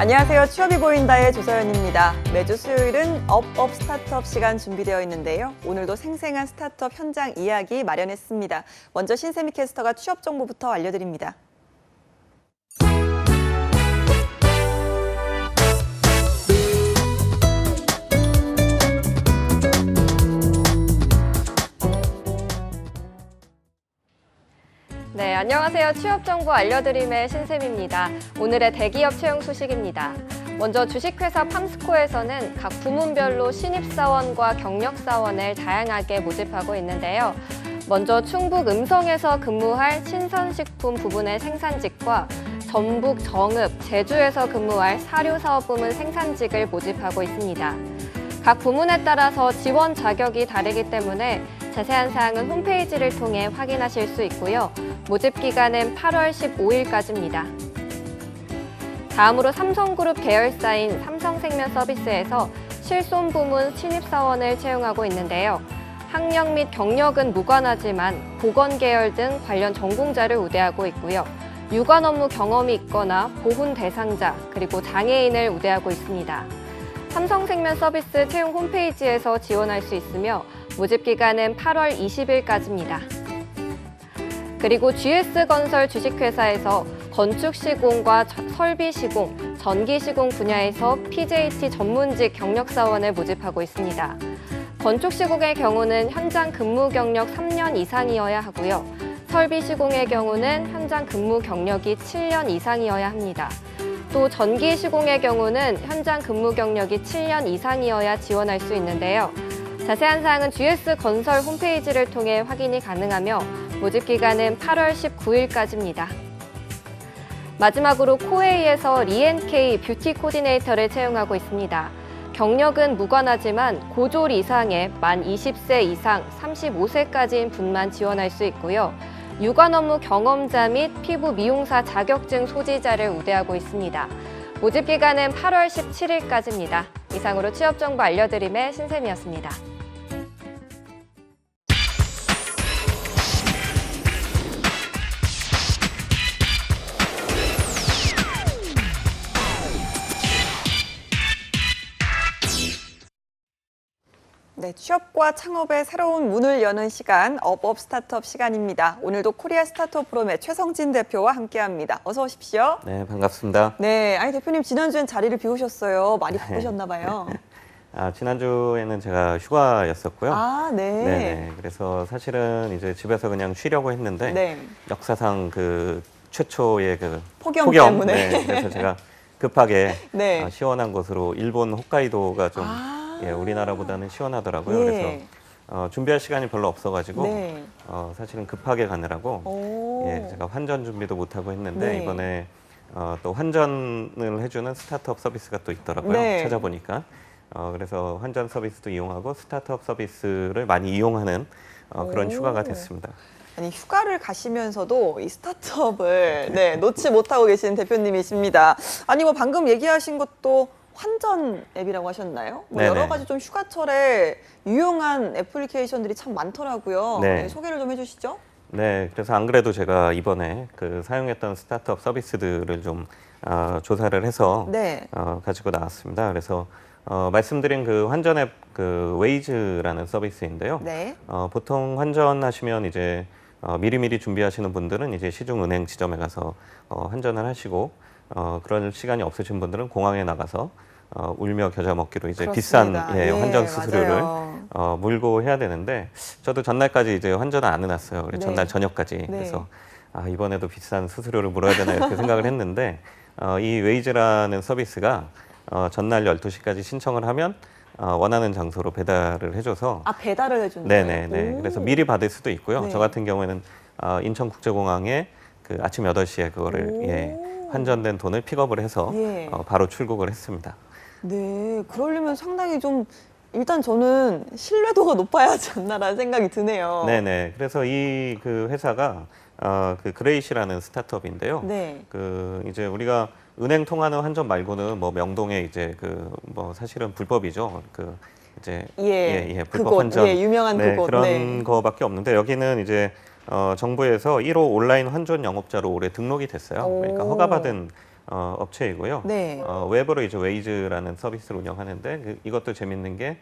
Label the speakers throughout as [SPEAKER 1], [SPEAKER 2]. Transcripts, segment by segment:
[SPEAKER 1] 안녕하세요. 취업이 보인다의 조서연입니다. 매주 수요일은 업업 스타트업 시간 준비되어 있는데요. 오늘도 생생한 스타트업 현장 이야기 마련했습니다. 먼저 신세미 캐스터가 취업 정보부터 알려드립니다.
[SPEAKER 2] 네, 안녕하세요. 취업 정보 알려드림의 신샘입니다. 오늘의 대기업 채용 소식입니다. 먼저 주식회사 팜스코에서는 각 부문별로 신입사원과 경력사원을 다양하게 모집하고 있는데요. 먼저 충북 음성에서 근무할 신선식품 부문의 생산직과 전북 정읍, 제주에서 근무할 사료사업 부문 생산직을 모집하고 있습니다. 각 부문에 따라서 지원 자격이 다르기 때문에 자세한 사항은 홈페이지를 통해 확인하실 수 있고요. 모집 기간은 8월 15일까지입니다. 다음으로 삼성그룹 계열사인 삼성생명 서비스에서 실손 부문 신입사원을 채용하고 있는데요. 학력 및 경력은 무관하지만 보건 계열 등 관련 전공자를 우대하고 있고요. 유관 업무 경험이 있거나 보훈 대상자 그리고 장애인을 우대하고 있습니다. 삼성생명 서비스 채용 홈페이지에서 지원할 수 있으며 모집 기간은 8월 20일까지입니다. 그리고 GS건설 주식회사에서 건축 시공과 설비 시공, 전기 시공 분야에서 PJT 전문직 경력사원을 모집하고 있습니다. 건축 시공의 경우는 현장 근무 경력 3년 이상이어야 하고요. 설비 시공의 경우는 현장 근무 경력이 7년 이상이어야 합니다. 또 전기 시공의 경우는 현장 근무 경력이 7년 이상이어야 지원할 수 있는데요. 자세한 사항은 GS건설 홈페이지를 통해 확인이 가능하며 모집 기간은 8월 19일까지입니다. 마지막으로 코웨이에서 리앤케이 뷰티 코디네이터를 채용하고 있습니다. 경력은 무관하지만 고졸 이상의 만 20세 이상 35세까지인 분만 지원할 수 있고요. 유관 업무 경험자 및 피부 미용사 자격증 소지자를 우대하고 있습니다. 모집 기간은 8월 17일까지입니다. 이상으로 취업 정보 알려드림의 신샘이었습니다.
[SPEAKER 1] 네, 취업과 창업의 새로운 문을 여는 시간, 업업 스타트업 시간입니다. 오늘도 코리아 스타트업 포럼의 최성진 대표와 함께합니다. 어서 오십시오.
[SPEAKER 3] 네, 반갑습니다.
[SPEAKER 1] 네, 아니 대표님 지난주엔 자리를 비우셨어요. 많이 바쁘셨나 봐요.
[SPEAKER 3] 지난주에는 제가 휴가였었고요.
[SPEAKER 1] 아, 네.
[SPEAKER 3] 네네. 그래서 사실은 이제 집에서 그냥 쉬려고 했는데
[SPEAKER 1] 네.
[SPEAKER 3] 역사상 그 최초의 그
[SPEAKER 1] 폭염 때문에.
[SPEAKER 3] 네, 그래서 제가 급하게
[SPEAKER 1] 네.
[SPEAKER 3] 시원한 곳으로 일본 헛카이도가 좀 예, 우리나라보다는 시원하더라고요.
[SPEAKER 1] 예.
[SPEAKER 3] 그래서 준비할 시간이 별로 없어가지고
[SPEAKER 1] 네.
[SPEAKER 3] 사실은 급하게 가느라고
[SPEAKER 1] 오.
[SPEAKER 3] 예, 제가 환전 준비도 못하고 했는데
[SPEAKER 1] 네.
[SPEAKER 3] 이번에 또 환전을 해주는 스타트업 서비스가 또 있더라고요.
[SPEAKER 1] 네.
[SPEAKER 3] 찾아보니까. 그래서 환전 서비스도 이용하고 스타트업 서비스를 많이 이용하는 그런
[SPEAKER 1] 오.
[SPEAKER 3] 휴가가 됐습니다.
[SPEAKER 1] 아니 휴가를 가시면서도 이 스타트업을 네, 놓지 못하고 계신 대표님이십니다. 아니 뭐 방금 얘기하신 것도 환전 앱이라고 하셨나요? 뭐 여러 가지 좀 휴가철에 유용한 애플리케이션들이 참 많더라고요.
[SPEAKER 3] 네.
[SPEAKER 1] 네, 소개를 좀 해주시죠.
[SPEAKER 3] 네, 그래서 안 그래도 제가 이번에 그 사용했던 스타트업 서비스들을 좀 조사를 해서
[SPEAKER 1] 네.
[SPEAKER 3] 가지고 나왔습니다. 그래서 말씀드린 그 환전 앱 그 웨이즈라는 서비스인데요.
[SPEAKER 1] 네.
[SPEAKER 3] 보통 환전하시면 이제 미리미리 준비하시는 분들은 이제 시중은행 지점에 가서 환전을 하시고 그런 시간이 없으신 분들은 공항에 나가서 울며 겨자 먹기로 이제
[SPEAKER 1] 그렇습니다.
[SPEAKER 3] 비싼 환전 수수료를
[SPEAKER 1] 맞아요.
[SPEAKER 3] 물고 해야 되는데 저도 전날까지 이제 환전을 안 해놨어요. 그래서
[SPEAKER 1] 네.
[SPEAKER 3] 전날 저녁까지.
[SPEAKER 1] 네.
[SPEAKER 3] 그래서 이번에도 비싼 수수료를 물어야 되나 이렇게 생각을 했는데 이 웨이즈라는 서비스가 전날 12시까지 신청을 하면 원하는 장소로 배달을 해줘서
[SPEAKER 1] 배달을 해준다고요?
[SPEAKER 3] 네네네.
[SPEAKER 1] 오.
[SPEAKER 3] 그래서 미리 받을 수도 있고요.
[SPEAKER 1] 네.
[SPEAKER 3] 저 같은 경우에는 인천국제공항에 그 아침 8시에 그거를
[SPEAKER 1] 오.
[SPEAKER 3] 환전된 돈을 픽업을 해서
[SPEAKER 1] 예.
[SPEAKER 3] 바로 출국을 했습니다.
[SPEAKER 1] 네, 그러려면 상당히 좀 일단 저는 신뢰도가 높아야 하지 않나라는 생각이 드네요.
[SPEAKER 3] 네네. 그래서 이 그 회사가 그 그레이시라는 스타트업인데요.
[SPEAKER 1] 네.
[SPEAKER 3] 그 이제 우리가 은행 통하는 환전 말고는 뭐 명동에 이제 그 뭐 사실은 불법이죠. 그 이제 불법
[SPEAKER 1] 그곳,
[SPEAKER 3] 환전
[SPEAKER 1] 유명한 그곳.
[SPEAKER 3] 그런
[SPEAKER 1] 네.
[SPEAKER 3] 거밖에 없는데 여기는 이제 정부에서 1호 온라인 환전 영업자로 올해 등록이 됐어요.
[SPEAKER 1] 오.
[SPEAKER 3] 그러니까 허가받은 업체이고요.
[SPEAKER 1] 네.
[SPEAKER 3] 웹으로 이제 웨이즈라는 서비스를 운영하는데 이것도 재밌는 게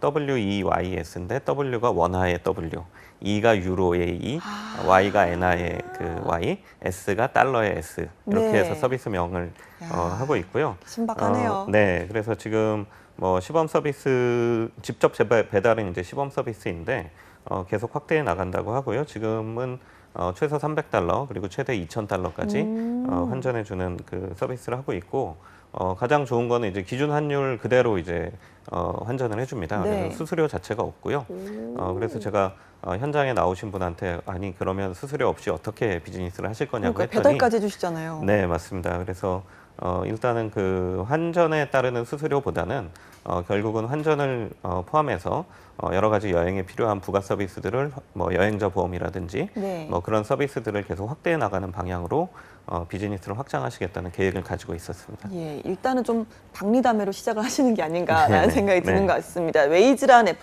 [SPEAKER 3] WEYS인데 W가 원화의 W, E가 유로의 E, Y가 엔화의 그 Y, S가 달러의 S 이렇게
[SPEAKER 1] 네.
[SPEAKER 3] 해서 서비스명을 하고 있고요.
[SPEAKER 1] 신박하네요.
[SPEAKER 3] 네, 그래서 지금 뭐 시범 서비스 직접 배달은 이제 시범 서비스인데 계속 확대해 나간다고 하고요. 지금은 최소 $300 그리고 최대 $2,000까지 환전해 주는 그 서비스를 하고 있고 가장 좋은 거는 이제 기준 환율 그대로 이제 환전을 해줍니다.
[SPEAKER 1] 네.
[SPEAKER 3] 그래서 수수료 자체가 없고요. 그래서 제가 현장에 나오신 분한테 아니 그러면 수수료 없이 어떻게 비즈니스를 하실 거냐고
[SPEAKER 1] 그러니까
[SPEAKER 3] 했더니
[SPEAKER 1] 배달까지 해주시잖아요.
[SPEAKER 3] 네, 맞습니다. 그래서 일단은 그 환전에 따르는 수수료보다는 결국은 환전을 포함해서 여러 가지 여행에 필요한 부가 서비스들을 뭐 여행자 보험이라든지
[SPEAKER 1] 네.
[SPEAKER 3] 뭐 그런 서비스들을 계속 확대해 나가는 방향으로 비즈니스를 확장하시겠다는 계획을 가지고 있었습니다.
[SPEAKER 1] 예, 일단은 좀 박리담회로 시작을 하시는 게 아닌가라는
[SPEAKER 3] 네,
[SPEAKER 1] 생각이 드는
[SPEAKER 3] 네.
[SPEAKER 1] 것 같습니다. 웨이즈라는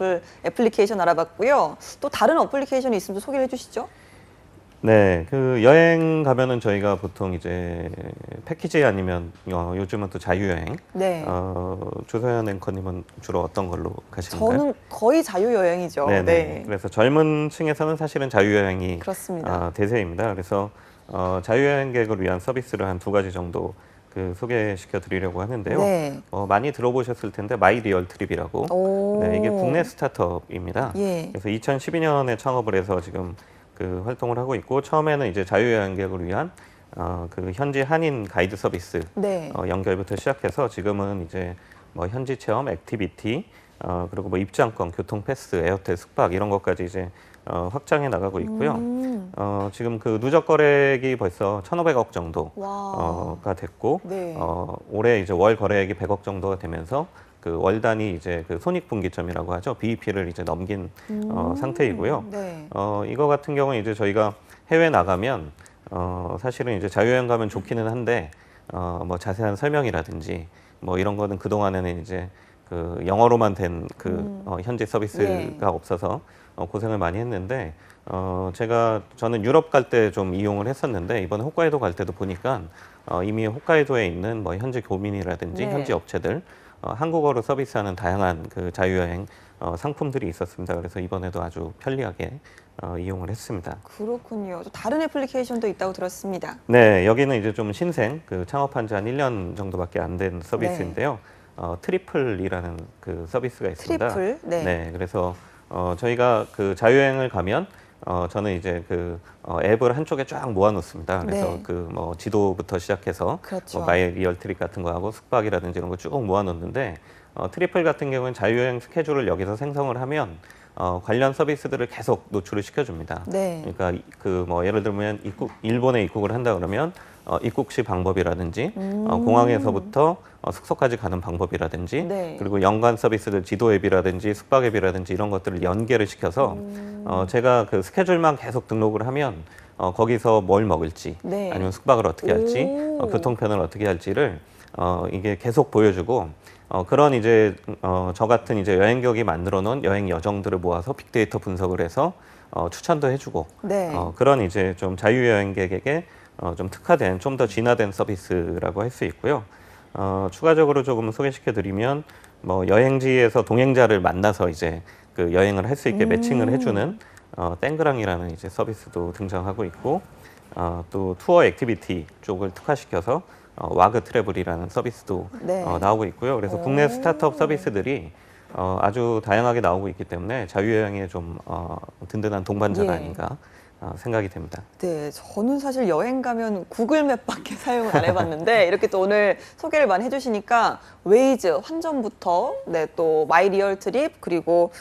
[SPEAKER 1] 애플리케이션 알아봤고요. 또 다른 어플리케이션이 있으면 좀 소개를 해주시죠.
[SPEAKER 3] 네, 그 여행 가면은 저희가 보통 이제 패키지 아니면 요즘은 또 자유여행.
[SPEAKER 1] 네.
[SPEAKER 3] 조서연 앵커님은 주로 어떤 걸로 가시는가요?
[SPEAKER 1] 저는 거의 자유여행이죠.
[SPEAKER 3] 네네.
[SPEAKER 1] 네.
[SPEAKER 3] 그래서 젊은 층에서는 사실은 자유여행이
[SPEAKER 1] 그렇습니다.
[SPEAKER 3] 대세입니다. 그래서 자유여행객을 위한 서비스를 한 2가지 정도 그 소개시켜 드리려고 하는데요.
[SPEAKER 1] 네.
[SPEAKER 3] 많이 들어보셨을 텐데 마이 리얼 트립이라고.
[SPEAKER 1] 오.
[SPEAKER 3] 네, 이게 국내 스타트업입니다.
[SPEAKER 1] 예.
[SPEAKER 3] 그래서 2012년에 창업을 해서 지금 그 활동을 하고 있고 처음에는 이제 자유여행객을 위한 그 현지 한인 가이드 서비스
[SPEAKER 1] 네.
[SPEAKER 3] 연결부터 시작해서 지금은 이제 뭐 현지 체험, 액티비티 그리고 뭐 입장권, 교통 패스, 에어텔, 숙박 이런 것까지 이제 확장해 나가고 있고요. 지금 그 누적 거래액이 벌써 1,500억 정도가
[SPEAKER 1] 와.
[SPEAKER 3] 됐고
[SPEAKER 1] 네.
[SPEAKER 3] 올해 이제 월 거래액이 100억 정도가 되면서 그 월 단위 이제 그 손익분기점이라고 하죠. BEP를 이제 넘긴 상태이고요.
[SPEAKER 1] 네.
[SPEAKER 3] 이거 같은 경우는 이제 저희가 해외 나가면 사실은 이제 자유여행 가면 좋기는 한데 뭐 자세한 설명이라든지 뭐 이런 거는 그 동안에는 이제 그 영어로만 된 그 현지 서비스가
[SPEAKER 1] 예.
[SPEAKER 3] 없어서 고생을 많이 했는데 저는 유럽 갈 때 좀 이용을 했었는데 이번에 홋카이도 갈 때도 보니까 이미 홋카이도에 있는 뭐 현지 교민이라든지
[SPEAKER 1] 네.
[SPEAKER 3] 현지 업체들 한국어로 서비스하는 다양한 그 자유여행 상품들이 있었습니다. 그래서 이번에도 아주 편리하게 이용을 했습니다.
[SPEAKER 1] 그렇군요. 또 다른 애플리케이션도 있다고 들었습니다.
[SPEAKER 3] 네, 여기는 이제 좀 신생, 그 창업한 지 한 1년 정도밖에 안 된 서비스인데요. 트리플이라는 그 서비스가 있습니다.
[SPEAKER 1] 트리플. 네.
[SPEAKER 3] 네, 그래서 저희가 그 자유여행을 가면 저는 이제 그 앱을 한쪽에 쫙 모아놓습니다. 그래서
[SPEAKER 1] 네.
[SPEAKER 3] 그 뭐 지도부터 시작해서
[SPEAKER 1] 그렇죠.
[SPEAKER 3] 뭐 마이 리얼 트립 같은 거 하고 숙박이라든지 이런 거 쭉 모아놓는데 트리플 같은 경우는 자유여행 스케줄을 여기서 생성을 하면 관련 서비스들을 계속 노출을 시켜줍니다.
[SPEAKER 1] 네.
[SPEAKER 3] 그러니까 그 뭐 예를 들면 일본에 입국을 한다 그러면 입국 시 방법이라든지 공항에서부터 숙소까지 가는 방법이라든지
[SPEAKER 1] 네.
[SPEAKER 3] 그리고 연관 서비스들 지도 앱이라든지 숙박 앱이라든지 이런 것들을 연계를 시켜서 제가 그 스케줄만 계속 등록을 하면 거기서 뭘 먹을지
[SPEAKER 1] 네.
[SPEAKER 3] 아니면 숙박을 어떻게 할지
[SPEAKER 1] 오.
[SPEAKER 3] 교통편을 어떻게 할지를 이게 계속 보여주고 그런 이제 저 같은 이제 여행객이 만들어 놓은 여행 여정들을 모아서 빅데이터 분석을 해서 추천도 해주고
[SPEAKER 1] 네.
[SPEAKER 3] 그런 이제 좀 자유여행객에게 좀 특화된 좀 더 진화된 서비스라고 할 수 있고요. 추가적으로 조금 소개시켜 드리면 뭐 여행지에서 동행자를 만나서 이제 그 여행을 할 수 있게 매칭을 해주는 땡그랑이라는 이제 서비스도 등장하고 있고 또 투어 액티비티 쪽을 특화시켜서 와그 트래블이라는 서비스도
[SPEAKER 1] 네.
[SPEAKER 3] 나오고 있고요. 그래서 국내 스타트업 서비스들이 아주 다양하게 나오고 있기 때문에 자유여행에 좀 든든한 동반자가
[SPEAKER 1] 예.
[SPEAKER 3] 아닌가 생각이 됩니다.
[SPEAKER 1] 네, 저는 사실 여행 가면 구글맵밖에 사용을 안 해봤는데 이렇게 또 오늘 소개를 많이 해주시니까 웨이즈 환전부터 네, 또 마이 리얼 트립 그리고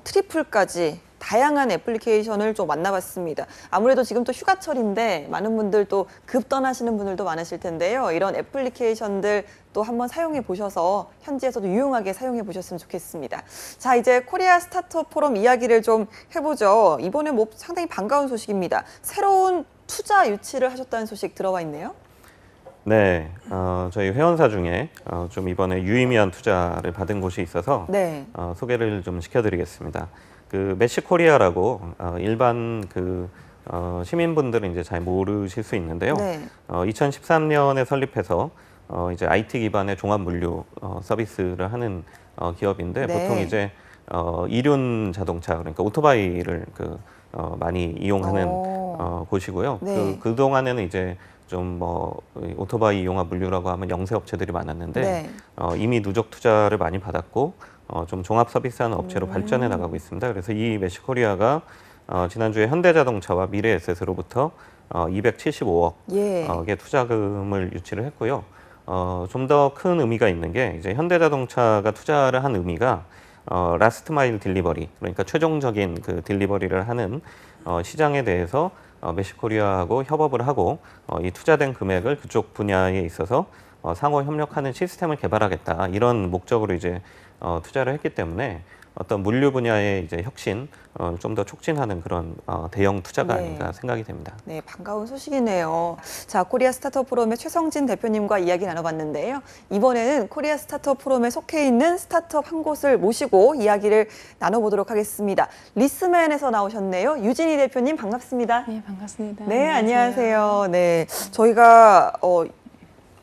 [SPEAKER 1] 트리플까지 다양한 애플리케이션을 좀 만나봤습니다. 아무래도 지금 또 휴가철인데 많은 분들 또 급 떠나시는 분들도 많으실 텐데요. 이런 애플리케이션들 또 한번 사용해 보셔서 현지에서도 유용하게 사용해 보셨으면 좋겠습니다. 자, 이제 코리아 스타트업 포럼 이야기를 좀 해보죠. 이번에 뭐 상당히 반가운 소식입니다. 새로운 투자 유치를 하셨다는 소식 들어와 있네요.
[SPEAKER 3] 네, 저희 회원사 중에 좀 이번에 유의미한 투자를 받은 곳이 있어서
[SPEAKER 1] 네.
[SPEAKER 3] 소개를 좀 시켜드리겠습니다. 그 메시코리아라고 일반 그 시민분들은 이제 잘 모르실 수 있는데요.
[SPEAKER 1] 네.
[SPEAKER 3] 2013년에 설립해서 이제 IT 기반의 종합 물류 서비스를 하는 기업인데
[SPEAKER 1] 네.
[SPEAKER 3] 보통 이제 이륜 자동차 그러니까 오토바이를 많이 이용하는 곳이고요.
[SPEAKER 1] 네.
[SPEAKER 3] 그 동안에는 이제 좀 오토바이 융합 물류라고 하면 영세 업체들이 많았는데
[SPEAKER 1] 네.
[SPEAKER 3] 이미 누적 투자를 많이 받았고 좀 종합 서비스하는 업체로 발전해 나가고 있습니다. 그래서 이 메시코리아가 지난주에 현대자동차와 미래에셋으로부터 275억의
[SPEAKER 1] 예.
[SPEAKER 3] 투자금을 유치를 했고요. 좀 더 큰 의미가 있는 게 이제 현대자동차가 투자를 한 의미가 라스트 마일 딜리버리 그러니까 최종적인 그 딜리버리를 하는 시장에 대해서 메시코리아하고 협업을 하고 이 투자된 금액을 그쪽 분야에 있어서 상호 협력하는 시스템을 개발하겠다 이런 목적으로 이제 투자를 했기 때문에 어떤 물류 분야의 이제 혁신 좀 더 촉진하는 그런 대형 투자가
[SPEAKER 1] 네.
[SPEAKER 3] 아닌가 생각이 됩니다.
[SPEAKER 1] 네, 반가운 소식이네요. 자, 코리아 스타트업 포럼의 최성진 대표님과 이야기 나눠봤는데요. 이번에는 코리아 스타트업 포럼에 속해 있는 스타트업 한 곳을 모시고 이야기를 나눠보도록 하겠습니다. 리스맨에서 나오셨네요. 유진희 대표님 반갑습니다.
[SPEAKER 4] 네, 반갑습니다.
[SPEAKER 1] 네, 안녕하세요. 네, 저희가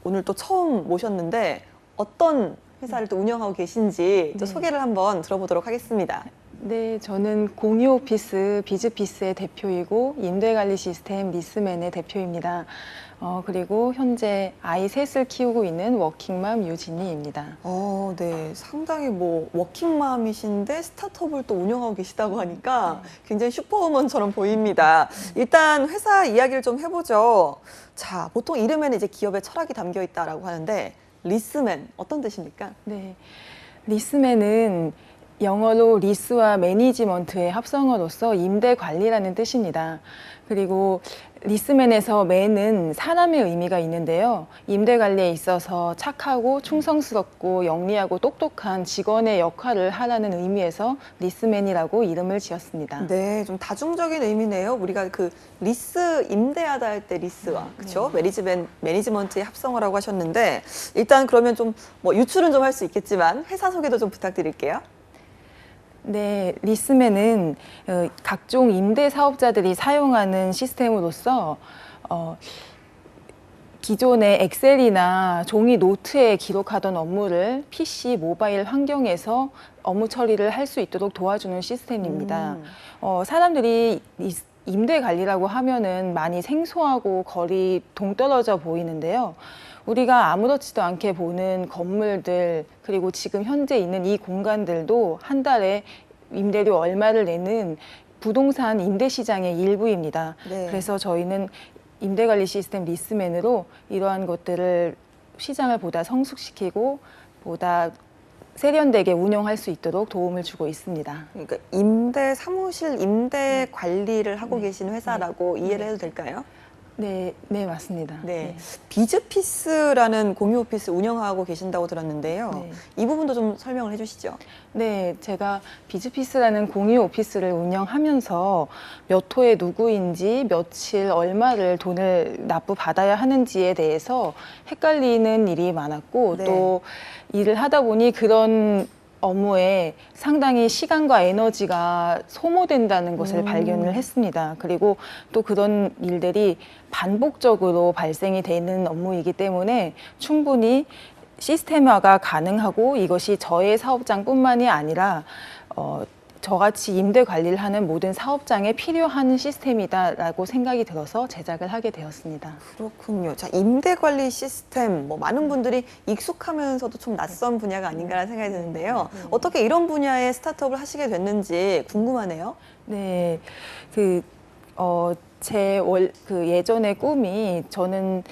[SPEAKER 1] 오늘 또 처음 모셨는데 어떤 회사를 또 운영하고 계신지 또
[SPEAKER 4] 네.
[SPEAKER 1] 소개를 한번 들어보도록 하겠습니다.
[SPEAKER 4] 네, 저는 공유 오피스 비즈피스의 대표이고 임대관리 시스템 리스맨의 대표입니다. 그리고 현재 아이 셋을 키우고 있는 워킹맘 유진이입니다.
[SPEAKER 1] 네. 상당히 워킹맘이신데 스타트업을 또 운영하고 계시다고 하니까 굉장히 슈퍼우먼처럼 보입니다. 일단 회사 이야기를 좀 해보죠. 자, 보통 이름에는 이제 기업의 철학이 담겨 있다라고 하는데 리스맨 어떤 뜻입니까?
[SPEAKER 4] 네, 리스맨은 영어로 리스와 매니지먼트의 합성어로서 임대 관리라는 뜻입니다. 그리고 리스맨에서 맨은 사람의 의미가 있는데요. 임대 관리에 있어서 착하고 충성스럽고 영리하고 똑똑한 직원의 역할을 하라는 의미에서 리스맨이라고 이름을 지었습니다.
[SPEAKER 1] 네, 좀 다중적인 의미네요. 우리가 그 리스 임대하다 할 때 리스와 그렇죠? 매니지먼트의 합성어라고 하셨는데 일단 그러면 좀 유출은 좀 할 수 있겠지만 회사 소개도 좀 부탁드릴게요.
[SPEAKER 4] 네, 리스맨은 각종 임대 사업자들이 사용하는 시스템으로서 기존의 엑셀이나 종이 노트에 기록하던 업무를 PC, 모바일 환경에서 업무 처리를 할 수 있도록 도와주는 시스템입니다. 사람들이 임대 관리라고 하면은 많이 생소하고 거리 동떨어져 보이는데요. 우리가 아무렇지도 않게 보는 건물들 그리고 지금 현재 있는 이 공간들도 한 달에 임대료 얼마를 내는 부동산 임대 시장의 일부입니다.
[SPEAKER 1] 네.
[SPEAKER 4] 그래서 저희는 임대관리 시스템 리스맨으로 이러한 것들을 시장을 보다 성숙시키고 보다 세련되게 운영할 수 있도록 도움을 주고 있습니다.
[SPEAKER 1] 그러니까 임대 사무실 임대 관리를 하고 계신 회사라고 이해를 해도 될까요?
[SPEAKER 4] 네, 네, 맞습니다.
[SPEAKER 1] 네. 비즈피스라는 공유 오피스 운영하고 계신다고 들었는데요.
[SPEAKER 4] 네.
[SPEAKER 1] 이 부분도 좀 설명을 해주시죠.
[SPEAKER 4] 네, 제가 비즈피스라는 공유 오피스를 운영하면서 몇 호에 누구인지 며칠 얼마를 돈을 납부받아야 하는지에 대해서 헷갈리는 일이 많았고
[SPEAKER 1] 네.
[SPEAKER 4] 또 일을 하다 보니 그런 업무에 상당히 시간과 에너지가 소모된다는 것을 발견을 했습니다. 그리고 또 그런 일들이 반복적으로 발생이 되는 업무이기 때문에 충분히 시스템화가 가능하고 이것이 저의 사업장뿐만이 아니라 저같이 임대 관리를 하는 모든 사업장에 필요한 시스템이다라고 생각이 들어서 제작을 하게 되었습니다.
[SPEAKER 1] 그렇군요. 자, 임대 관리 시스템 많은 분들이 익숙하면서도 좀 낯선 분야가 아닌가라는 생각이 드는데요. 어떻게 이런 분야의 스타트업을 하시게 됐는지 궁금하네요.
[SPEAKER 4] 네, 제 예전의 꿈이 저는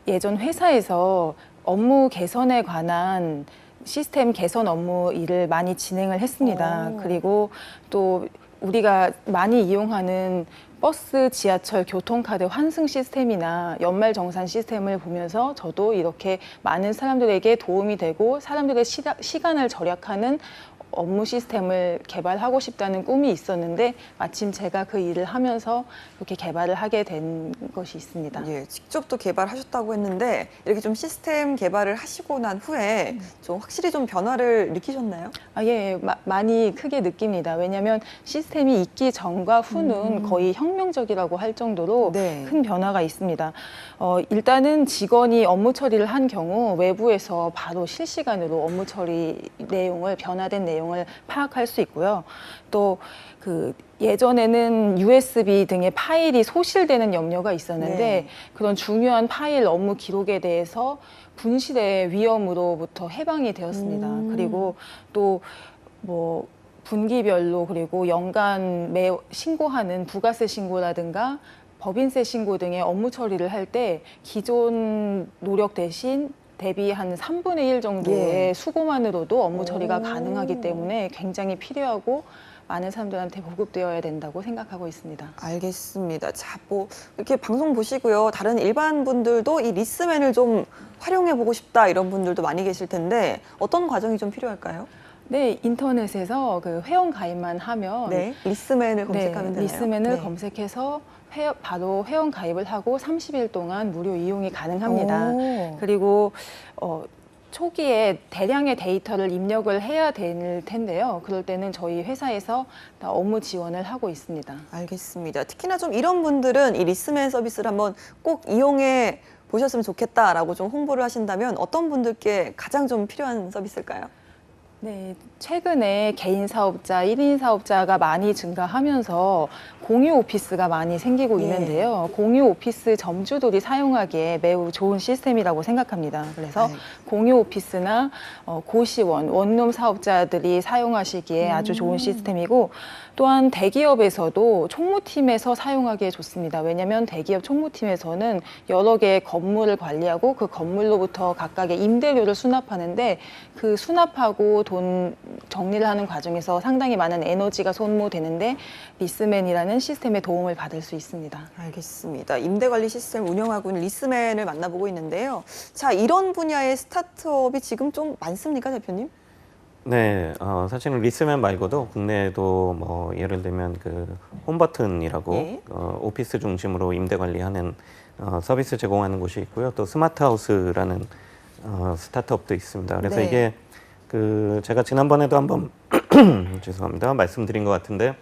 [SPEAKER 4] 예전 회사에서 업무 개선에 관한 시스템 개선 업무 일을 많이 진행을 했습니다. 그리고 또 우리가 많이 이용하는 버스, 지하철, 교통카드 환승 시스템이나 연말정산 시스템을 보면서 저도 이렇게 많은 사람들에게 도움이 되고 사람들의 시간을 절약하는 업무 시스템을 개발하고 싶다는 꿈이 있었는데 마침 제가 그 일을 하면서 이렇게 개발을 하게 된 것이 있습니다.
[SPEAKER 1] 예, 직접 또 개발하셨다고 했는데 이렇게 좀 시스템 개발을 하시고 난 후에 좀 확실히 좀 변화를 느끼셨나요?
[SPEAKER 4] 예, 많이 크게 느낍니다. 왜냐하면 시스템이 있기 전과 후는 거의 혁명적이라고 할 정도로
[SPEAKER 1] 네.
[SPEAKER 4] 큰 변화가 있습니다. 일단은 직원이 업무 처리를 한 경우 외부에서 바로 실시간으로 업무 처리 내용을 변화된 내용을 파악할 수 있고요. 또 그 예전에는 USB 등의 파일이 소실되는 염려가 있었는데
[SPEAKER 1] 네.
[SPEAKER 4] 그런 중요한 파일 업무 기록에 대해서 분실의 위험으로부터 해방이 되었습니다. 그리고 또 뭐 분기별로 그리고 연간 신고하는 부가세 신고라든가 법인세 신고 등의 업무 처리를 할 때 기존 노력 대신 대비 한 3분의 1 정도의
[SPEAKER 1] 예.
[SPEAKER 4] 수고만으로도 업무 처리가
[SPEAKER 1] 오.
[SPEAKER 4] 가능하기 때문에 굉장히 필요하고 많은 사람들한테 보급되어야 된다고 생각하고 있습니다.
[SPEAKER 1] 알겠습니다. 자, 뭐 이렇게 방송 보시고요. 다른 일반 분들도 이 리스맨을 좀 활용해 보고 싶다 이런 분들도 많이 계실 텐데 어떤 과정이 좀 필요할까요?
[SPEAKER 4] 네, 인터넷에서 그 회원 가입만 하면
[SPEAKER 1] 네, 리스맨을 검색하면 되나요?
[SPEAKER 4] 리스맨을
[SPEAKER 1] 네.
[SPEAKER 4] 검색해서 바로 회원 가입을 하고 30일 동안 무료 이용이 가능합니다.
[SPEAKER 1] 오.
[SPEAKER 4] 그리고 초기에 대량의 데이터를 입력을 해야 될 텐데요. 그럴 때는 저희 회사에서 다 업무 지원을 하고 있습니다.
[SPEAKER 1] 알겠습니다. 특히나 좀 이런 분들은 이 리스맨 서비스를 한번 꼭 이용해 보셨으면 좋겠다라고 좀 홍보를 하신다면 어떤 분들께 가장 좀 필요한 서비스일까요?
[SPEAKER 4] 네, 최근에 개인 사업자, 1인 사업자가 많이 증가하면서 공유 오피스가 많이 생기고
[SPEAKER 1] 예.
[SPEAKER 4] 있는데요. 공유 오피스 점주들이 사용하기에 매우 좋은 시스템이라고 생각합니다. 그래서
[SPEAKER 1] 네.
[SPEAKER 4] 공유 오피스나 고시원, 원룸 사업자들이 사용하시기에 아주 좋은 시스템이고 또한 대기업에서도 총무팀에서 사용하기에 좋습니다. 왜냐하면 대기업 총무팀에서는 여러 개의 건물을 관리하고 그 건물로부터 각각의 임대료를 수납하는데 그 수납하고 돈 정리를 하는 과정에서 상당히 많은 에너지가 소모되는데 리스맨이라는 시스템의 도움을 받을 수 있습니다.
[SPEAKER 1] 알겠습니다. 임대관리 시스템 운영하고 있는 리스맨을 만나보고 있는데요. 자, 이런 분야의 스타트업이 지금 좀 많습니까, 대표님?
[SPEAKER 3] 네, 사실은 리스맨 말고도 국내에도 뭐 예를 들면 그 홈버튼이라고
[SPEAKER 1] 예.
[SPEAKER 3] 오피스 중심으로 임대 관리하는 서비스 제공하는 곳이 있고요. 또 스마트하우스라는 스타트업도 있습니다. 그래서
[SPEAKER 1] 네.
[SPEAKER 3] 이게 그 제가 지난번에도 한번 죄송합니다 말씀드린 것 같은데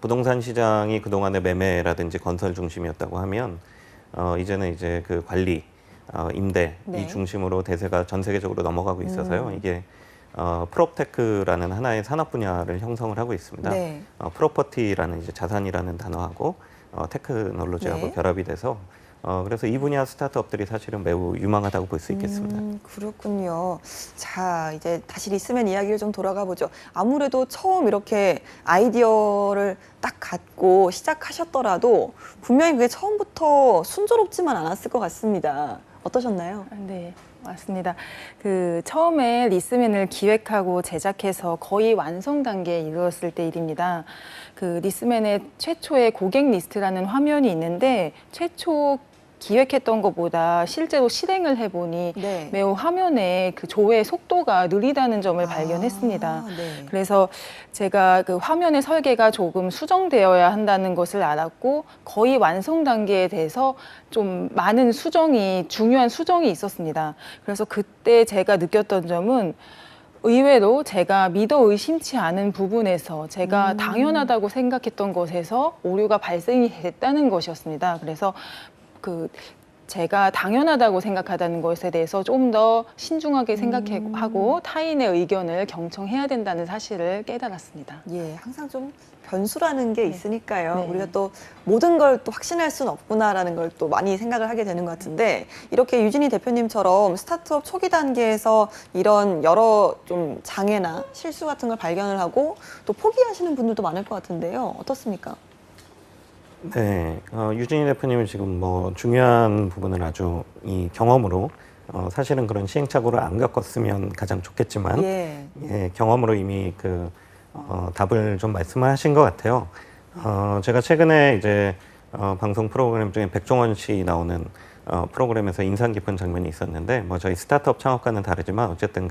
[SPEAKER 3] 부동산 시장이 그동안의 매매라든지 건설 중심이었다고 하면 이제는 이제 그 관리, 임대
[SPEAKER 1] 네.
[SPEAKER 3] 이 중심으로 대세가 전 세계적으로 넘어가고 있어서요. 이게 프롭테크라는 하나의 산업 분야를 형성을 하고 있습니다.
[SPEAKER 1] 네.
[SPEAKER 3] 프로퍼티라는 이제 자산이라는 단어하고 테크놀로지하고
[SPEAKER 1] 네.
[SPEAKER 3] 결합이 돼서 그래서 이 분야 스타트업들이 사실은 매우 유망하다고 볼 수 있겠습니다.
[SPEAKER 1] 그렇군요. 자, 이제 다시 리스맨 이야기를 좀 돌아가 보죠. 아무래도 처음 이렇게 아이디어를 딱 갖고 시작하셨더라도 분명히 그게 처음부터 순조롭지만 않았을 것 같습니다. 어떠셨나요?
[SPEAKER 4] 네, 맞습니다. 그 처음에 리스맨을 기획하고 제작해서 거의 완성 단계에 이르렀을 때 일입니다. 그 리스맨의 최초의 고객 리스트라는 화면이 있는데 최초 기획했던 것보다 실제로 실행을 해보니
[SPEAKER 1] 네.
[SPEAKER 4] 매우 화면의 그 조회 속도가 느리다는 점을 발견했습니다.
[SPEAKER 1] 네.
[SPEAKER 4] 그래서 제가 그 화면의 설계가 조금 수정되어야 한다는 것을 알았고 거의 완성 단계에 대해서 좀 많은 중요한 수정이 있었습니다. 그래서 그때 제가 느꼈던 점은 의외로 제가 믿어 의심치 않은 부분에서 제가 당연하다고 생각했던 것에서 오류가 발생이 됐다는 것이었습니다. 그래서 제가 당연하다고 생각하다는 것에 대해서 좀 더 신중하게 생각하고 타인의 의견을 경청해야 된다는 사실을 깨달았습니다.
[SPEAKER 1] 예, 항상 좀 변수라는 게 있으니까요.
[SPEAKER 4] 네.
[SPEAKER 1] 우리가 또 모든 걸 또 확신할 수는 없구나라는 걸 또 많이 생각을 하게 되는 것 같은데 이렇게 유진희 대표님처럼 스타트업 초기 단계에서 이런 여러 좀 장애나 실수 같은 걸 발견을 하고 또 포기하시는 분들도 많을 것 같은데요. 어떻습니까?
[SPEAKER 3] 네, 유진희 대표님은 지금 뭐 중요한 부분을 아주 이 경험으로 사실은 그런 시행착오를 안 겪었으면 가장 좋겠지만
[SPEAKER 1] 예.
[SPEAKER 3] 예, 경험으로 이미 답을 좀 말씀하신 것 같아요. 제가 최근에 이제 방송 프로그램 중에 백종원 씨 나오는 프로그램에서 인상 깊은 장면이 있었는데 뭐 저희 스타트업 창업과는 다르지만 어쨌든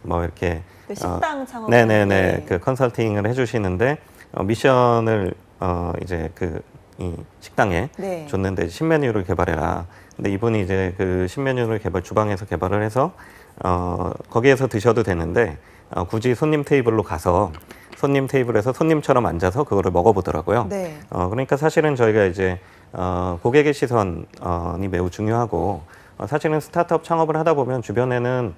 [SPEAKER 3] 뭐 이렇게
[SPEAKER 1] 그 식당 창업.
[SPEAKER 3] 네네네 그 컨설팅을 해주시는데 미션을 이제 이 식당에
[SPEAKER 1] 네.
[SPEAKER 3] 줬는데 신메뉴를 개발해라. 근데 이분이 이제 그 신메뉴를 주방에서 개발을 해서 거기에서 드셔도 되는데 굳이 손님 테이블로 가서 손님 테이블에서 손님처럼 앉아서 그거를 먹어보더라고요.
[SPEAKER 1] 네.
[SPEAKER 3] 그러니까 사실은 저희가 이제 고객의 시선이 매우 중요하고 사실은 스타트업 창업을 하다 보면 주변에는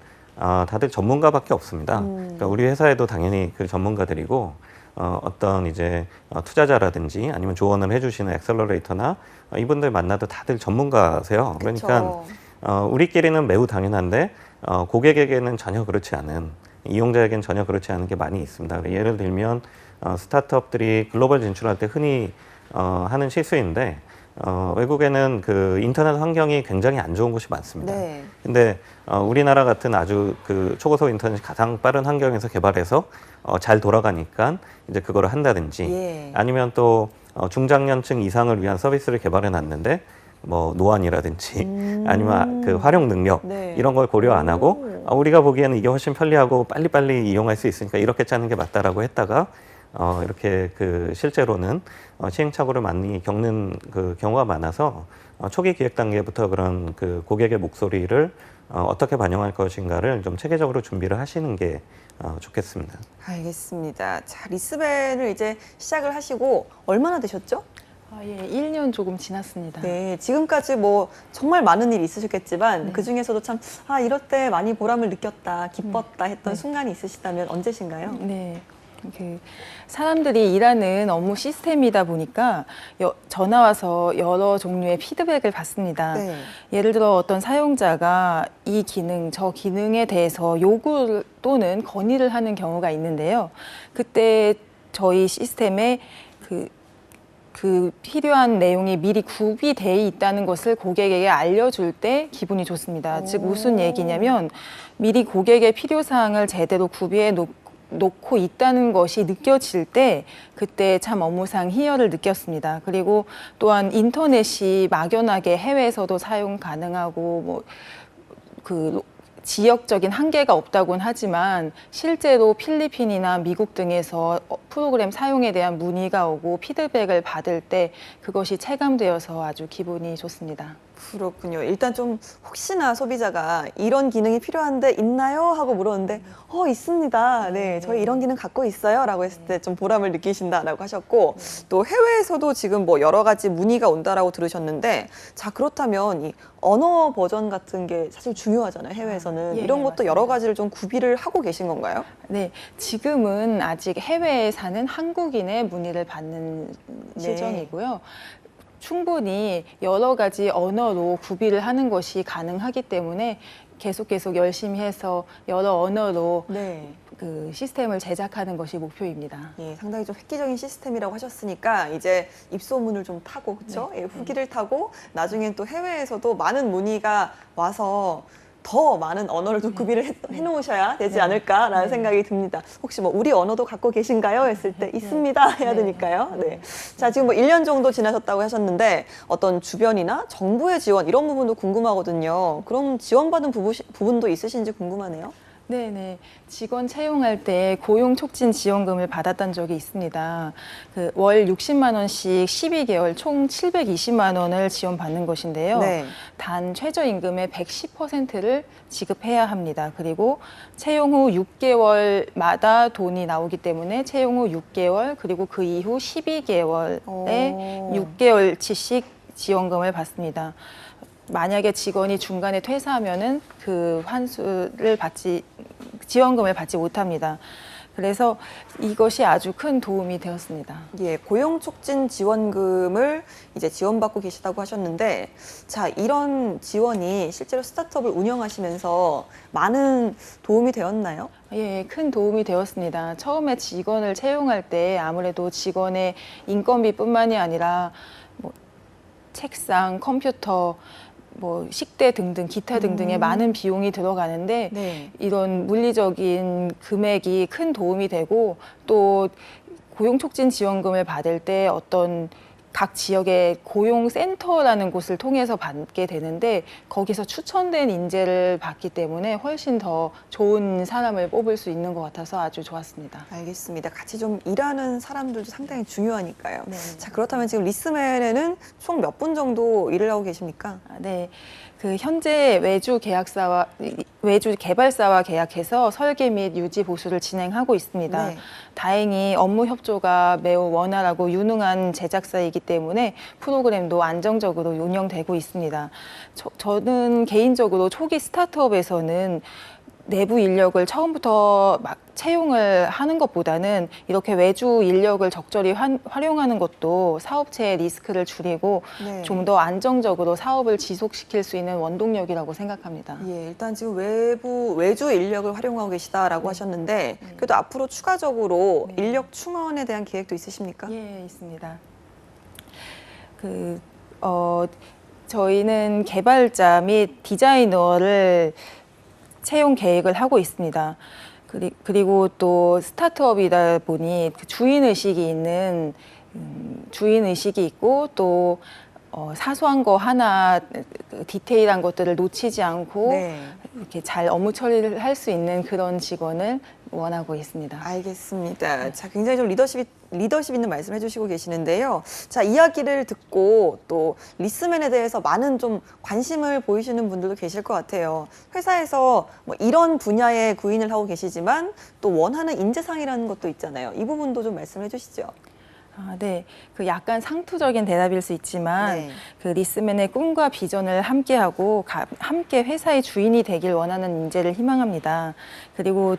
[SPEAKER 3] 다들 전문가밖에 없습니다. 그러니까 우리 회사에도 당연히 그 전문가들이고 어떤 이제 투자자라든지 아니면 조언을 해주시는 엑셀러레이터나 이분들 만나도 다들 전문가세요. 그러니까 우리끼리는 매우 당연한데 고객에게는 전혀 그렇지 않은 이용자에게는 전혀 그렇지 않은 게 많이 있습니다. 예를 들면 스타트업들이 글로벌 진출할 때 흔히 하는 실수인데 외국에는 그 인터넷 환경이 굉장히 안 좋은 곳이 많습니다.
[SPEAKER 1] 네.
[SPEAKER 3] 근데 우리나라 같은 아주 그 초고속 인터넷이 가장 빠른 환경에서 개발해서 잘 돌아가니까 이제 그거를 한다든지
[SPEAKER 1] 예.
[SPEAKER 3] 아니면 또 중장년층 이상을 위한 서비스를 개발해 놨는데 뭐 노안이라든지 아니면 그 활용 능력
[SPEAKER 1] 네.
[SPEAKER 3] 이런 걸 고려 안 하고 우리가 보기에는 이게 훨씬 편리하고 빨리빨리 이용할 수 있으니까 이렇게 짜는 게 맞다라고 했다가 이렇게 그 실제로는 시행착오를 많이 겪는 그 경우가 많아서 초기 기획 단계부터 그런 그 고객의 목소리를 어떻게 반영할 것인가를 좀 체계적으로 준비를 하시는 게 좋겠습니다.
[SPEAKER 1] 알겠습니다. 자, 리스벤을 이제 시작을 하시고 얼마나 되셨죠?
[SPEAKER 4] 예, 1년 조금 지났습니다.
[SPEAKER 1] 네, 지금까지 뭐 정말 많은 일이 있으셨겠지만 그 중에서도 참 이럴 때 많이 보람을 느꼈다, 기뻤다 했던 순간이 있으시다면 언제신가요?
[SPEAKER 4] 네. 그 사람들이 일하는 업무 시스템이다 보니까 전화 와서 여러 종류의 피드백을 받습니다.
[SPEAKER 1] 네.
[SPEAKER 4] 예를 들어 어떤 사용자가 이 기능, 저 기능에 대해서 요구 또는 건의를 하는 경우가 있는데요. 그때 저희 시스템에 그 필요한 내용이 미리 구비되어 있다는 것을 고객에게 알려줄 때 기분이 좋습니다. 즉 무슨 얘기냐면 미리 고객의 필요사항을 제대로 구비해 놓고 있다는 것이 느껴질 때 그때 참 업무상 희열을 느꼈습니다. 그리고 또한 인터넷이 막연하게 해외에서도 사용 가능하고 뭐 그 지역적인 한계가 없다고는 하지만 실제로 필리핀이나 미국 등에서 프로그램 사용에 대한 문의가 오고 피드백을 받을 때 그것이 체감되어서 아주 기분이 좋습니다.
[SPEAKER 1] 그렇군요. 일단 좀 혹시나 소비자가 이런 기능이 필요한데 있나요? 하고 물었는데 있습니다. 네, 저희 이런 기능 갖고 있어요. 라고 했을 때 좀 보람을 느끼신다라고 하셨고 또 해외에서도 지금 뭐 여러 가지 문의가 온다라고 들으셨는데 자, 그렇다면 이 언어 버전 같은 게 사실 중요하잖아요. 해외에서는.
[SPEAKER 4] 예,
[SPEAKER 1] 이런 것도
[SPEAKER 4] 맞습니다.
[SPEAKER 1] 여러 가지를 좀 구비를 하고 계신 건가요?
[SPEAKER 4] 네, 지금은 아직 해외에 사는 한국인의 문의를 받는
[SPEAKER 1] 네.
[SPEAKER 4] 시점이고요. 충분히 여러 가지 언어로 구비를 하는 것이 가능하기 때문에 계속 열심히 해서 여러 언어로
[SPEAKER 1] 네.
[SPEAKER 4] 그 시스템을 제작하는 것이 목표입니다.
[SPEAKER 1] 예, 상당히 좀 획기적인 시스템이라고 하셨으니까 이제 입소문을 좀 타고 그렇죠? 예, 후기를 타고 나중엔 또 해외에서도 많은 문의가 와서 더 많은 언어를 좀 구비를 해놓으셔야 되지 않을까라는 생각이 듭니다. 혹시 뭐 우리 언어도 갖고 계신가요? 했을 때 있습니다 해야 되니까요. 네. 자, 지금 뭐 1년 정도 지나셨다고 하셨는데 어떤 주변이나 정부의 지원 이런 부분도 궁금하거든요. 그럼 지원받은 부분도 있으신지 궁금하네요.
[SPEAKER 4] 네네. 직원 채용할 때 고용 촉진 지원금을 받았던 적이 있습니다. 그 월 60만 원씩 12개월 총 720만 원을 지원받는 것인데요.
[SPEAKER 1] 네.
[SPEAKER 4] 단 최저임금의 110%를 지급해야 합니다. 그리고 채용 후 6개월마다 돈이 나오기 때문에 채용 후 6개월 그리고 그 이후 12개월에 6개월치씩 지원금을 받습니다. 만약에 직원이 중간에 퇴사하면은 그 지원금을 받지 못합니다. 그래서 이것이 아주 큰 도움이 되었습니다.
[SPEAKER 1] 예, 고용촉진 지원금을 이제 지원받고 계시다고 하셨는데, 자, 이런 지원이 실제로 스타트업을 운영하시면서 많은 도움이 되었나요?
[SPEAKER 4] 예, 큰 도움이 되었습니다. 처음에 직원을 채용할 때 아무래도 직원의 인건비뿐만이 아니라 뭐 책상, 컴퓨터, 뭐 식대 등등 기타 등등의 많은 비용이 들어가는데
[SPEAKER 1] 네.
[SPEAKER 4] 이런 물리적인 금액이 큰 도움이 되고 또 고용촉진 지원금을 받을 때 어떤 각 지역의 고용센터라는 곳을 통해서 받게 되는데 거기서 추천된 인재를 받기 때문에 훨씬 더 좋은 사람을 뽑을 수 있는 것 같아서 아주 좋았습니다.
[SPEAKER 1] 알겠습니다. 같이 좀 일하는 사람들도 상당히 중요하니까요.
[SPEAKER 4] 네.
[SPEAKER 1] 자, 그렇다면 지금 리스맨에는 총 몇 분 정도 일을 하고 계십니까?
[SPEAKER 4] 네. 그 현재 외주 개발사와 계약해서 설계 및 유지 보수를 진행하고 있습니다.
[SPEAKER 1] 네.
[SPEAKER 4] 다행히 업무 협조가 매우 원활하고 유능한 제작사이기 때문에 프로그램도 안정적으로 운영되고 있습니다. 저는 개인적으로 초기 스타트업에서는 내부 인력을 처음부터 막 채용을 하는 것보다는 이렇게 외주 인력을 적절히 활용하는 것도 사업체의 리스크를 줄이고
[SPEAKER 1] 네.
[SPEAKER 4] 좀 더 안정적으로 사업을 지속시킬 수 있는 원동력이라고 생각합니다.
[SPEAKER 1] 예, 일단 지금 외주 인력을 활용하고 계시다라고 하셨는데 그래도 앞으로 추가적으로
[SPEAKER 4] 네.
[SPEAKER 1] 인력 충원에 대한 계획도 있으십니까?
[SPEAKER 4] 예, 있습니다. 저희는 개발자 및 디자이너를 채용 계획을 하고 있습니다. 그리고 또 스타트업이다 보니 그 주인의식이 있고 또 사소한 거 하나 디테일한 것들을 놓치지 않고
[SPEAKER 1] 네.
[SPEAKER 4] 이렇게 잘 업무 처리를 할 수 있는 그런 직원을 원하고 있습니다.
[SPEAKER 1] 알겠습니다. 자, 굉장히 좀 리더십 있는 말씀 해주시고 계시는데요. 자, 이야기를 듣고 또 리스맨에 대해서 많은 좀 관심을 보이시는 분들도 계실 것 같아요. 회사에서 뭐 이런 분야에 구인을 하고 계시지만 또 원하는 인재상이라는 것도 있잖아요. 이 부분도 좀 말씀해 주시죠.
[SPEAKER 4] 네. 그 약간 상투적인 대답일 수 있지만
[SPEAKER 1] 네.
[SPEAKER 4] 그 리스맨의 꿈과 비전을 함께하고 함께 회사의 주인이 되길 원하는 인재를 희망합니다. 그리고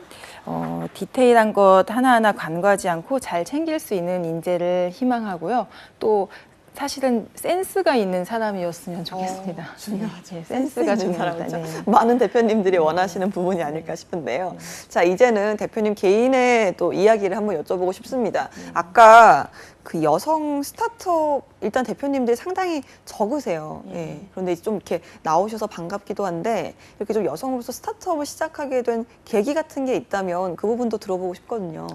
[SPEAKER 4] 디테일한 것 하나하나 간과하지 않고 잘 챙길 수 있는 인재를 희망하고요. 또 사실은 센스가 있는 사람이었으면 좋겠습니다.
[SPEAKER 1] 중요하죠.
[SPEAKER 4] 네, 센스가 중요합니다.
[SPEAKER 1] 사람이죠.
[SPEAKER 4] 네.
[SPEAKER 1] 많은 대표님들이 원하시는 부분이 아닐까 싶은데요. 자, 이제는 대표님 개인의 또 이야기를 한번 여쭤보고 싶습니다. 아까 그 여성 스타트업 일단 대표님들이 상당히 적으세요. 예. 그런데 좀 이렇게 나오셔서 반갑기도 한데 이렇게 좀 여성으로서 스타트업을 시작하게 된 계기 같은 게 있다면 그 부분도 들어보고 싶거든요.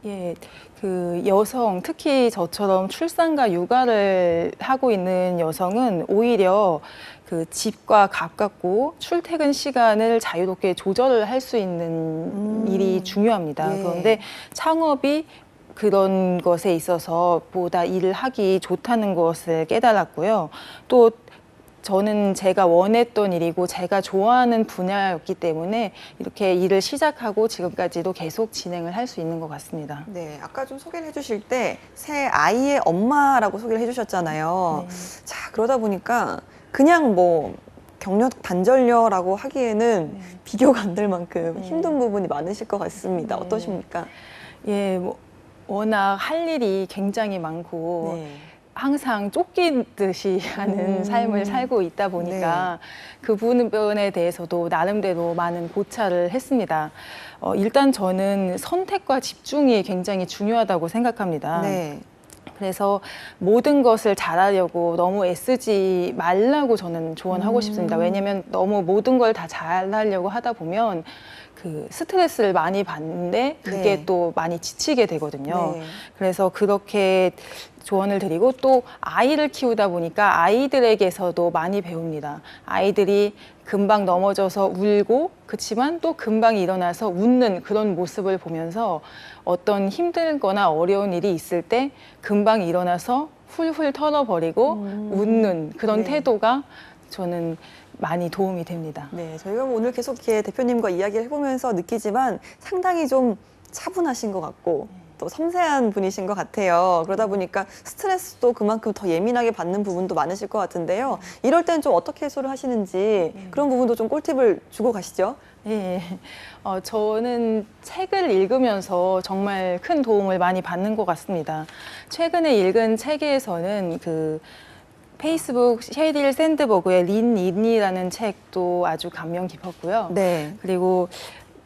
[SPEAKER 4] 예, 그 여성, 특히 저처럼 출산과 육아를 하고 있는 여성은 오히려 그 집과 가깝고 출퇴근 시간을 자유롭게 조절을 할 수 있는 일이 중요합니다.
[SPEAKER 1] 예.
[SPEAKER 4] 그런데 창업이 그런 것에 있어서 보다 일을 하기 좋다는 것을 깨달았고요. 또 저는 제가 원했던 일이고 제가 좋아하는 분야였기 때문에 이렇게 일을 시작하고 지금까지도 계속 진행을 할 수 있는 것 같습니다.
[SPEAKER 1] 네, 아까 좀 소개를 해주실 때 새 아이의 엄마라고 소개를 해주셨잖아요.
[SPEAKER 4] 네.
[SPEAKER 1] 자, 그러다 보니까 그냥 뭐 경력 단절녀라고 하기에는 비교가 안 될 만큼 힘든 부분이 많으실 것 같습니다.
[SPEAKER 4] 네.
[SPEAKER 1] 어떠십니까?
[SPEAKER 4] 예, 뭐 워낙 할 일이 굉장히 많고
[SPEAKER 1] 네.
[SPEAKER 4] 항상 쫓기듯이 하는 삶을 살고 있다 보니까 그 부분에 대해서도 나름대로 많은 고찰을 했습니다. 일단 저는 선택과 집중이 굉장히 중요하다고 생각합니다.
[SPEAKER 1] 네.
[SPEAKER 4] 그래서 모든 것을 잘하려고 너무 애쓰지 말라고 저는 조언하고 싶습니다. 왜냐하면 너무 모든 걸 다 잘하려고 하다 보면 그 스트레스를 많이 받는데 그게
[SPEAKER 1] 네.
[SPEAKER 4] 또 많이 지치게 되거든요.
[SPEAKER 1] 네.
[SPEAKER 4] 그래서 그렇게 조언을 드리고 또 아이를 키우다 보니까 아이들에게서도 많이 배웁니다. 아이들이 금방 넘어져서 울고 그치만 또 금방 일어나서 웃는 그런 모습을 보면서 어떤 힘들거나 어려운 일이 있을 때 금방 일어나서 훌훌 털어버리고 웃는 그런
[SPEAKER 1] 네.
[SPEAKER 4] 태도가 저는 많이 도움이 됩니다.
[SPEAKER 1] 네, 저희가 오늘 계속 이렇게 대표님과 이야기를 해보면서 느끼지만 상당히 좀 차분하신 것 같고 또 섬세한 분이신 것 같아요. 그러다 보니까 스트레스도 그만큼 더 예민하게 받는 부분도 많으실 것 같은데요. 이럴 때는 좀 어떻게 해소를 하시는지 그런 부분도 좀 꿀팁을 주고 가시죠.
[SPEAKER 4] 예, 저는 책을 읽으면서 정말 큰 도움을 많이 받는 것 같습니다. 최근에 읽은 책에서는 그 페이스북 셰릴 샌드버그의 린인이라는 책도 아주 감명 깊었고요.
[SPEAKER 1] 네.
[SPEAKER 4] 그리고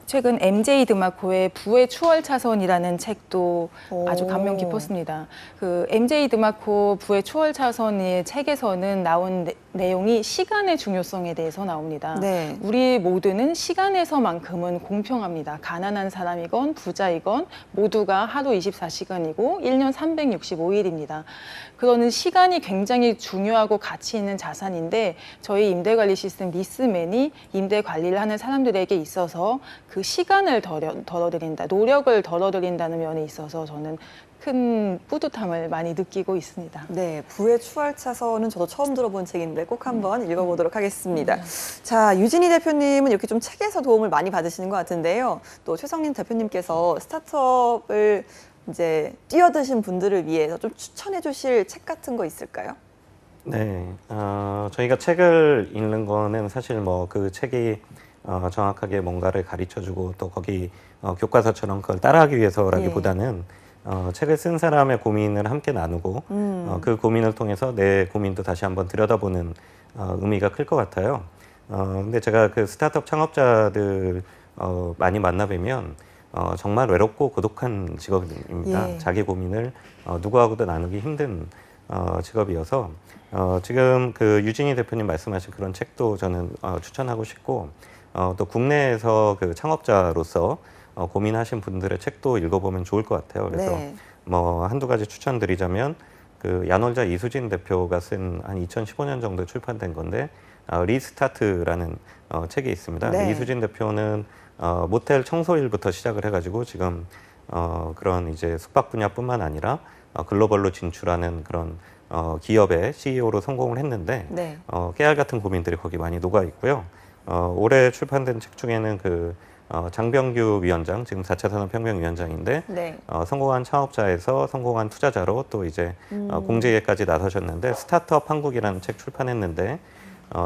[SPEAKER 4] 최근 MJ 드마코의 부의 추월 차선이라는 책도 아주
[SPEAKER 1] 오.
[SPEAKER 4] 감명 깊었습니다. 그 MJ 드마코 부의 추월 차선의 책에서는 나온 내용이 시간의 중요성에 대해서 나옵니다.
[SPEAKER 1] 네.
[SPEAKER 4] 우리 모두는 시간에서만큼은 공평합니다. 가난한 사람이건 부자이건 모두가 하루 24시간이고 1년 365일입니다. 그러는 시간이 굉장히 중요하고 가치 있는 자산인데 저희 임대관리 시스템 리스맨이 임대 관리를 하는 사람들에게 있어서 그 시간을 덜어드린다, 노력을 덜어드린다는 면에 있어서 저는 큰 뿌듯함을 많이 느끼고 있습니다.
[SPEAKER 1] 네, 부의 추월 차선은 저도 처음 들어본 책인데 꼭 한번 읽어보도록 하겠습니다. 자, 유진희 대표님은 이렇게 좀 책에서 도움을 많이 받으시는 것 같은데요. 또 최성민 대표님께서 스타트업을 이제 뛰어드신 분들을 위해서 좀 추천해 주실 책 같은 거 있을까요?
[SPEAKER 3] 네, 저희가 책을 읽는 거는 사실 뭐 그 책이 정확하게 뭔가를 가르쳐주고 또 거기 교과서처럼 그걸 따라하기 위해서라기보다는 책을 쓴 사람의 고민을 함께 나누고 그 고민을 통해서 내 고민도 다시 한번 들여다보는 의미가 클 것 같아요. 근데 제가 그 스타트업 창업자들 많이 만나뵈면 정말 외롭고 고독한 직업입니다.
[SPEAKER 1] 예.
[SPEAKER 3] 자기 고민을 누구하고도 나누기 힘든 직업이어서 지금 그 유진희 대표님 말씀하신 그런 책도 저는 추천하고 싶고 또 국내에서 그 창업자로서 고민하신 분들의 책도 읽어보면 좋을 것 같아요. 그래서
[SPEAKER 1] 네.
[SPEAKER 3] 뭐 한두 가지 추천드리자면 그 야놀자 이수진 대표가 쓴 한 2015년 정도 출판된 건데 리스타트라는 책이 있습니다.
[SPEAKER 1] 네.
[SPEAKER 3] 이수진 대표는 모텔 청소일부터 시작을 해가지고 지금 그런 이제 숙박 분야뿐만 아니라 글로벌로 진출하는 그런 기업의 CEO로 성공을 했는데
[SPEAKER 1] 네.
[SPEAKER 3] 깨알 같은 고민들이 거기 많이 녹아 있고요. 올해 출판된 책 중에는 그 장병규 위원장, 지금 4차 산업혁명위원장인데
[SPEAKER 1] 네.
[SPEAKER 3] 성공한 창업자에서 성공한 투자자로 또 이제 공제에까지 나서셨는데 스타트업 한국이라는 책 출판했는데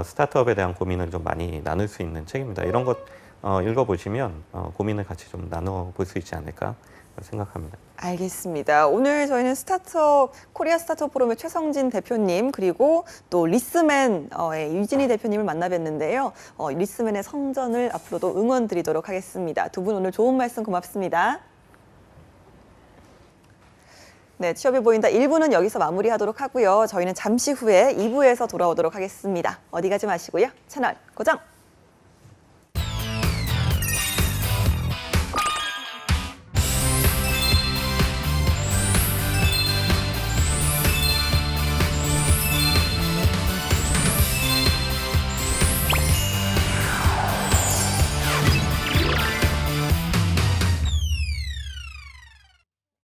[SPEAKER 3] 스타트업에 대한 고민을 좀 많이 나눌 수 있는 책입니다. 이런 것 읽어보시면 고민을 같이 좀 나눠볼 수 있지 않을까 생각합니다.
[SPEAKER 1] 알겠습니다. 오늘 저희는 코리아 스타트업 포럼의 최성진 대표님 그리고 또 리스맨의 유진희 대표님을 만나 뵀는데요. 리스맨의 성전을 앞으로도 응원드리도록 하겠습니다. 두 분 오늘 좋은 말씀 고맙습니다. 네, 취업이 보인다 1부는 여기서 마무리하도록 하고요. 저희는 잠시 후에 2부에서 돌아오도록 하겠습니다. 어디 가지 마시고요. 채널 고정!